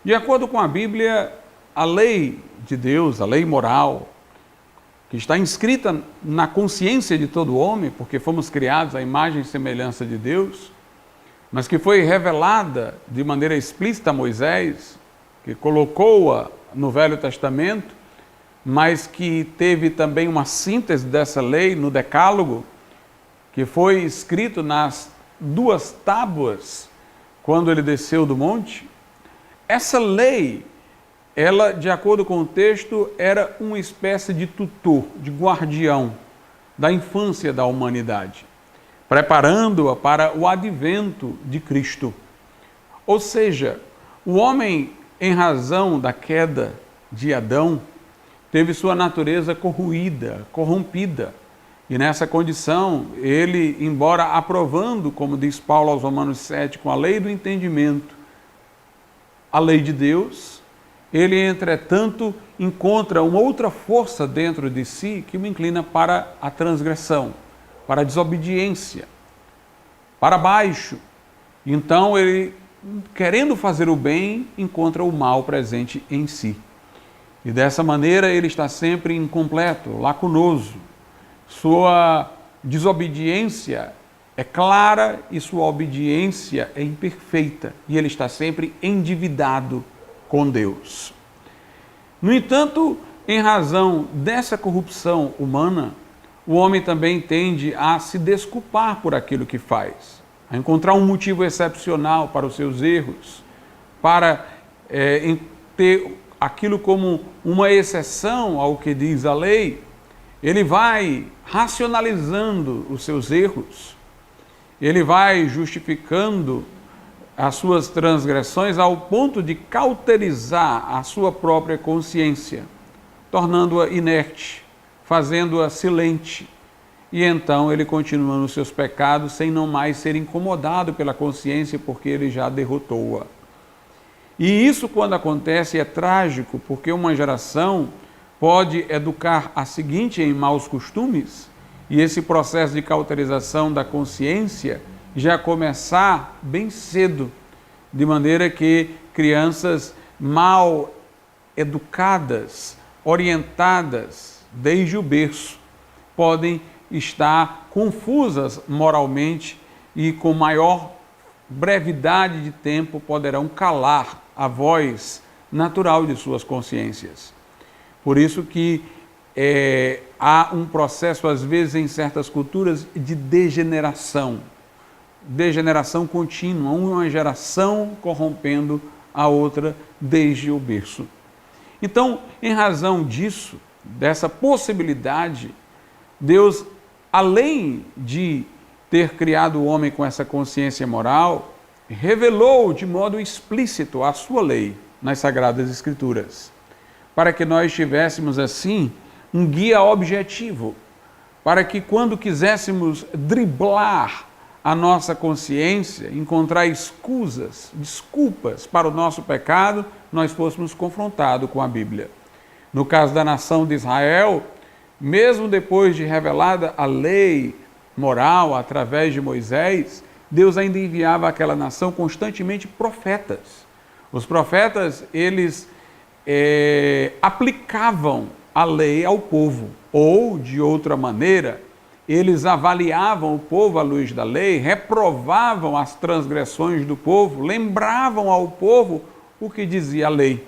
De acordo com a Bíblia, a lei de Deus, a lei moral, que está inscrita na consciência de todo homem, porque fomos criados à imagem e semelhança de Deus, mas que foi revelada de maneira explícita a Moisés, que colocou-a no Velho Testamento, mas que teve também uma síntese dessa lei no Decálogo, que foi escrito nas 2 tábuas, quando ele desceu do monte. Essa lei, ela, de acordo com o texto, era uma espécie de tutor, de guardião da infância da humanidade, preparando-a para o advento de Cristo. Ou seja, o homem, em razão da queda de Adão, teve sua natureza corroída, corrompida. E nessa condição, ele, embora aprovando, como diz Paulo aos Romanos 7, com a lei do entendimento, a lei de Deus, ele, entretanto, encontra uma outra força dentro de si que o inclina para a transgressão, para a desobediência, para baixo. Então, ele, querendo fazer o bem, encontra o mal presente em si. E dessa maneira, ele está sempre incompleto, lacunoso. Sua desobediência é clara e sua obediência é imperfeita. E ele está sempre endividado com Deus. No entanto, em razão dessa corrupção humana, o homem também tende a se desculpar por aquilo que faz, a encontrar um motivo excepcional para os seus erros, para ter aquilo como uma exceção ao que diz a lei. Ele vai racionalizando os seus erros, ele vai justificando as suas transgressões ao ponto de cauterizar a sua própria consciência, tornando-a inerte, fazendo-a silente. E então ele continua nos seus pecados sem não mais ser incomodado pela consciência, porque ele já derrotou-a. E isso, quando acontece, é trágico, porque uma geração pode educar a seguinte em maus costumes, e esse processo de cauterização da consciência já começar bem cedo, de maneira que crianças mal educadas, orientadas desde o berço, podem estar confusas moralmente e com maior brevidade de tempo poderão calar a voz natural de suas consciências. Por isso que há um processo, às vezes, em certas culturas, de degeneração contínua, uma geração corrompendo a outra desde o berço. Então, em razão disso, dessa possibilidade, Deus, além de ter criado o homem com essa consciência moral, revelou de modo explícito a sua lei nas Sagradas Escrituras, para que nós tivéssemos, assim, um guia objetivo, para que quando quiséssemos driblar a nossa consciência, encontrar desculpas para o nosso pecado, nós fôssemos confrontados com a Bíblia. No caso da nação de Israel, mesmo depois de revelada a lei moral através de Moisés, Deus ainda enviava àquela nação constantemente profetas. Os profetas, eles aplicavam a lei ao povo, ou, de outra maneira, eles avaliavam o povo à luz da lei, reprovavam as transgressões do povo, lembravam ao povo o que dizia a lei.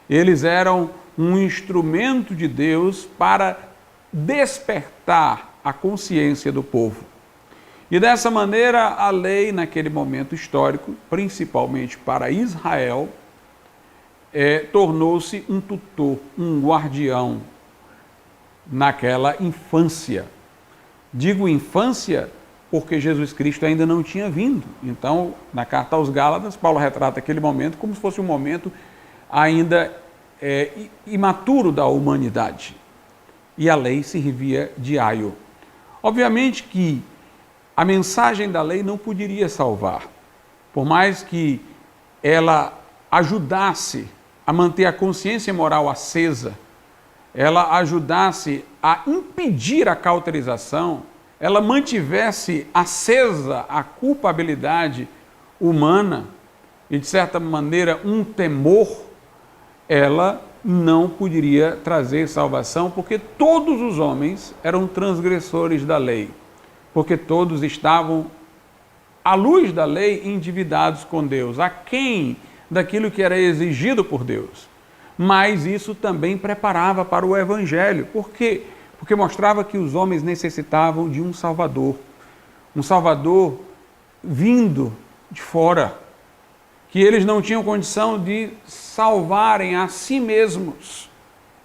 Eles eram um instrumento de Deus para despertar a consciência do povo. E dessa maneira, a lei, naquele momento histórico, principalmente para Israel, tornou-se um tutor, um guardião naquela infância. Digo infância porque Jesus Cristo ainda não tinha vindo. Então, na carta aos Gálatas, Paulo retrata aquele momento como se fosse um momento ainda imaturo da humanidade. E a lei servia de aio. Obviamente que a mensagem da lei não poderia salvar, por mais que ela ajudasse a manter a consciência moral acesa, ela ajudasse a impedir a cauterização, ela mantivesse acesa a culpabilidade humana, e, de certa maneira, um temor, ela não poderia trazer salvação, porque todos os homens eram transgressores da lei, porque todos estavam, à luz da lei, endividados com Deus, aquém daquilo que era exigido por Deus. Mas isso também preparava para o Evangelho. Por quê? Porque mostrava que os homens necessitavam de um Salvador vindo de fora, que eles não tinham condição de salvarem a si mesmos.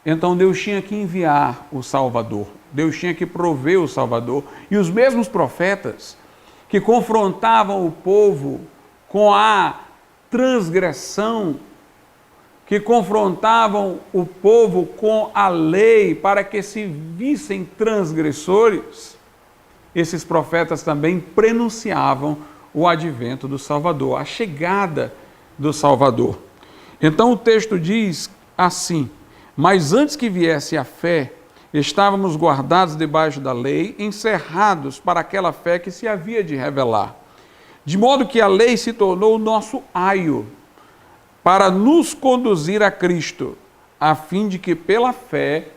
Então Deus tinha que enviar o Salvador, Deus tinha que prover o Salvador. E os mesmos profetas que confrontavam o povo com a transgressão, que confrontavam o povo com a lei para que se vissem transgressores, esses profetas também prenunciavam o advento do Salvador, a chegada do Salvador. Então o texto diz assim: mas antes que viesse a fé, estávamos guardados debaixo da lei, encerrados para aquela fé que se havia de revelar. De modo que a lei se tornou o nosso aio, para nos conduzir a Cristo, a fim de que pela fé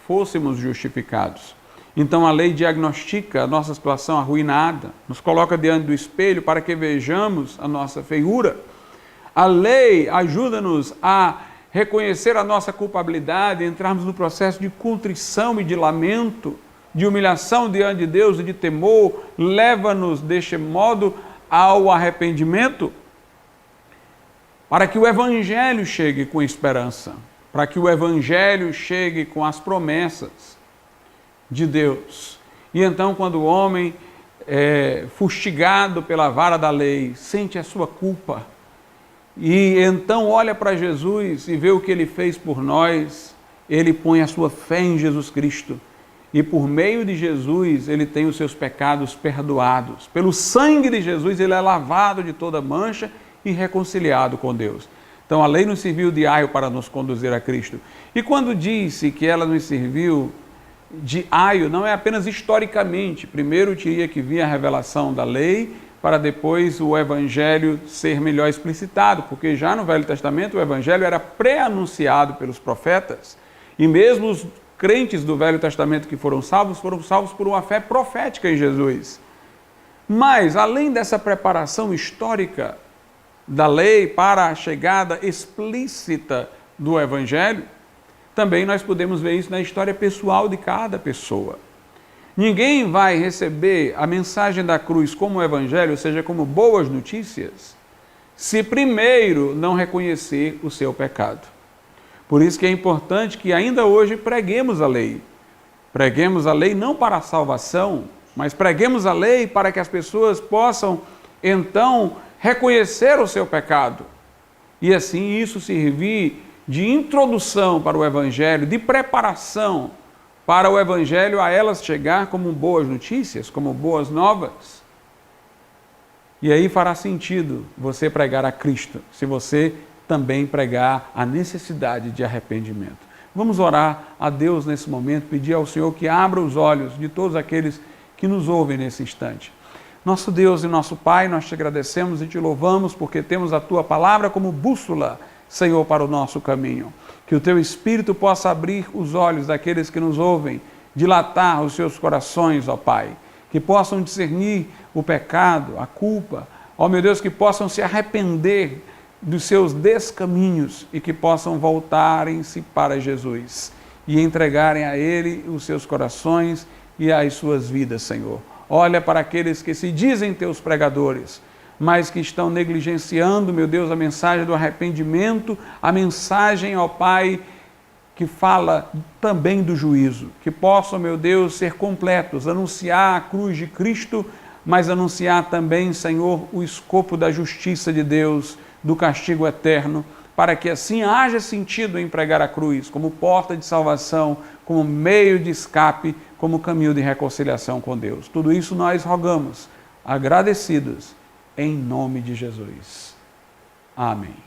fôssemos justificados. Então a lei diagnostica a nossa situação arruinada, nos coloca diante do espelho para que vejamos a nossa feiura. A lei ajuda-nos a reconhecer a nossa culpabilidade, entrarmos no processo de contrição e de lamento, de humilhação diante de Deus e de temor, leva-nos deste modo ao arrependimento, para que o Evangelho chegue com esperança, para que o Evangelho chegue com as promessas de Deus. E então, quando o homem fustigado pela vara da lei, sente a sua culpa, e então olha para Jesus e vê o que ele fez por nós, ele põe a sua fé em Jesus Cristo, e por meio de Jesus ele tem os seus pecados perdoados. Pelo sangue de Jesus ele é lavado de toda mancha e reconciliado com Deus. Então a lei nos serviu de aio para nos conduzir a Cristo. E quando disse que ela nos serviu de aio, não é apenas historicamente. Primeiro teria que vir a revelação da lei, para depois o Evangelho ser melhor explicitado, porque já no Velho Testamento o Evangelho era pré-anunciado pelos profetas, e mesmo os crentes do Velho Testamento que foram salvos por uma fé profética em Jesus. Mas, além dessa preparação histórica da lei para a chegada explícita do Evangelho, também nós podemos ver isso na história pessoal de cada pessoa. Ninguém vai receber a mensagem da cruz como o Evangelho, ou seja, como boas notícias, se primeiro não reconhecer o seu pecado. Por isso que é importante que ainda hoje preguemos a lei. Preguemos a lei não para a salvação, mas preguemos a lei para que as pessoas possam, então, reconhecer o seu pecado. E assim isso servir de introdução para o Evangelho, de preparação para o Evangelho a elas chegar como boas notícias, como boas novas. E aí fará sentido você pregar a Cristo, se você também pregar a necessidade de arrependimento. Vamos orar a Deus nesse momento, pedir ao Senhor que abra os olhos de todos aqueles que nos ouvem nesse instante. Nosso Deus e nosso Pai, nós te agradecemos e te louvamos porque temos a Tua palavra como bússola, Senhor, para o nosso caminho. Que o Teu Espírito possa abrir os olhos daqueles que nos ouvem, dilatar os seus corações, ó Pai. Que possam discernir o pecado, a culpa, ó meu Deus, que possam se arrepender dos seus descaminhos e que possam voltarem-se para Jesus e entregarem a Ele os seus corações e as suas vidas, Senhor. Olha para aqueles que se dizem Teus pregadores, mas que estão negligenciando, meu Deus, a mensagem do arrependimento, a mensagem, ó Pai, que fala também do juízo. Que possam, meu Deus, ser completos, anunciar a cruz de Cristo, mas anunciar também, Senhor, o escopo da justiça de Deus, do castigo eterno, para que assim haja sentido em pregar a cruz como porta de salvação, como meio de escape, como caminho de reconciliação com Deus. Tudo isso nós rogamos, agradecidos, em nome de Jesus. Amém.